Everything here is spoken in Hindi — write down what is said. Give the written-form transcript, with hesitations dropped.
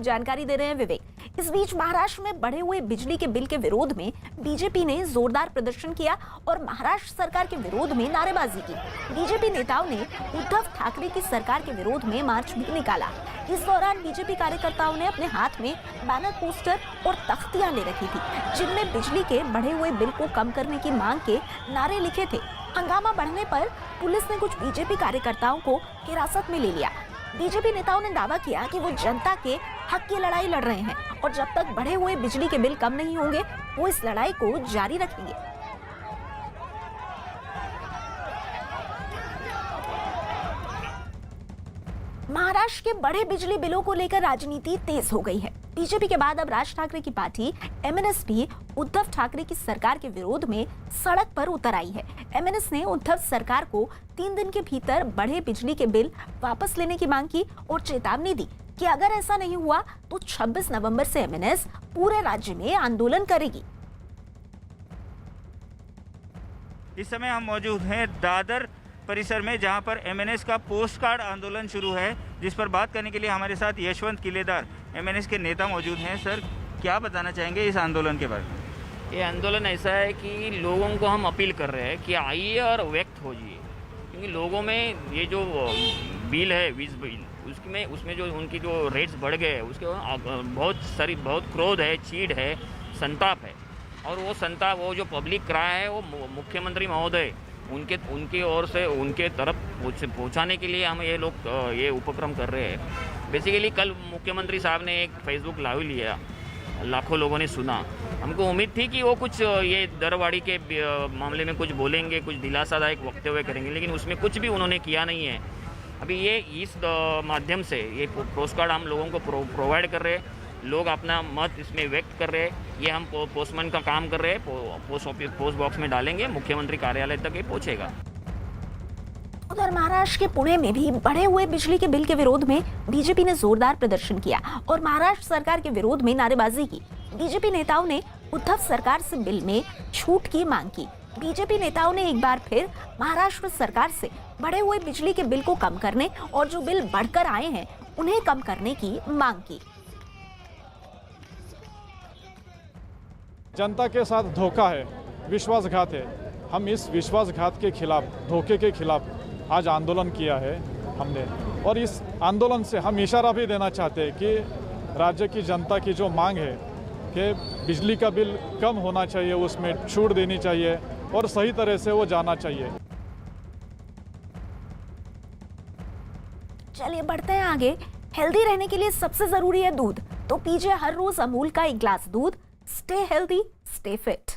जानकारी दे रहे हैं विवेक। इस बीच महाराष्ट्र में बढ़े हुए बिजली के बिल के विरोध में बीजेपी ने जोरदार प्रदर्शन किया और महाराष्ट्र सरकार के विरोध में नारेबाजी की। बीजेपी नेताओं ने उद्धव ठाकरे की सरकार के विरोध में मार्च भी निकाला। इस दौरान बीजेपी कार्यकर्ताओं ने अपने हाथ में बैनर, पोस्टर और तख्तियां ले रखी थी, जिनमें बिजली के बढ़े हुए बिल को कम करने की मांग के नारे लिखे थे। हंगामा बढ़ने पर पुलिस ने कुछ बीजेपी कार्यकर्ताओं को हिरासत में ले लिया। बीजेपी नेताओं ने दावा किया कि वो जनता के हक की लड़ाई लड़ रहे हैं और जब तक बढ़े हुए बिजली के बिल कम नहीं होंगे वो इस लड़ाई को जारी रखेंगे। महाराष्ट्र के बड़े बिजली बिलों को लेकर राजनीति तेज हो गई है। बीजेपी के बाद अब राज ठाकरे की पार्टी एमएनएस भी उद्धव ठाकरे की सरकार के विरोध में सड़क पर उतर आई है। एमएनएस ने उद्धव सरकार को 3 दिन के भीतर बढ़े बिजली के बिल वापस लेने की मांग की और चेतावनी दी कि अगर ऐसा नहीं हुआ तो 26 नवंबर से एमएनएस पूरे राज्य में आंदोलन करेगी। इस समय हम मौजूद हैं दादर परिसर में, जहां पर एमएनएस का पोस्ट कार्ड आंदोलन शुरू है, जिस पर बात करने के लिए हमारे साथ यशवंत किलेदार एमएनएस के नेता मौजूद हैं। सर, क्या बताना चाहेंगे इस आंदोलन के बारे में? ये आंदोलन ऐसा है कि लोगों को हम अपील कर रहे हैं कि आइए और व्यक्त होइए, क्योंकि लोगों में ये जो बिल है वीज बिल उसमें जो उनकी जो रेट्स बढ़ गए हैं उसके बहुत क्रोध है, चीड़ है, संताप है। और वो संताप, वो जो पब्लिक क्राई है, वो मुख्यमंत्री महोदय उनकी ओर से उनके तरफ पहुंचाने के लिए हम ये उपक्रम कर रहे हैं। बेसिकली कल मुख्यमंत्री साहब ने एक फेसबुक लाइव लिया, लाखों लोगों ने सुना। हमको उम्मीद थी कि वो कुछ ये दरवाड़ी के मामले में कुछ बोलेंगे, कुछ दिलासादायक वक्तव्य करेंगे, लेकिन उसमें कुछ भी उन्होंने किया नहीं है। अभी ये इस माध्यम से ये पोस्ट कार्ड हम लोगों को प्रोवाइड कर रहे हैं, लोग अपना मत इसमें व्यक्त कर रहे हैं। ये हम पोस्टमैन का काम कर रहे हैं, पोस्ट बॉक्स में डालेंगे, मुख्यमंत्री कार्यालय तक ये पहुंचेगा। उधर महाराष्ट्र के पुणे में भी बढ़े हुए बिजली के बिल के विरोध में बीजेपी ने जोरदार प्रदर्शन किया और महाराष्ट्र सरकार के विरोध में नारेबाजी की। बीजेपी नेताओं ने उद्धव सरकार से बिल में छूट की मांग की। बीजेपी नेताओं ने एक बार फिर महाराष्ट्र सरकार से बढ़े हुए बिजली के बिल को कम करने और जो बिल बढ़कर आए हैं उन्हें कम करने की मांग की। जनता के साथ धोखा है, विश्वासघात है। हम इस विश्वासघात के खिलाफ, धोखे के खिलाफ आज आंदोलन किया है हमने, और इस आंदोलन से हम इशारा भी देना चाहते हैं कि राज्य की जनता की जो मांग है कि बिजली का बिल कम होना चाहिए, उसमें छूट देनी चाहिए और सही तरह से वो जाना चाहिए। चलिए बढ़ते हैं आगे। हेल्दी रहने के लिए सबसे जरूरी है दूध, तो पीजिए हर रोज अमूल का एक ग्लास दूध। Stay healthy, stay fit.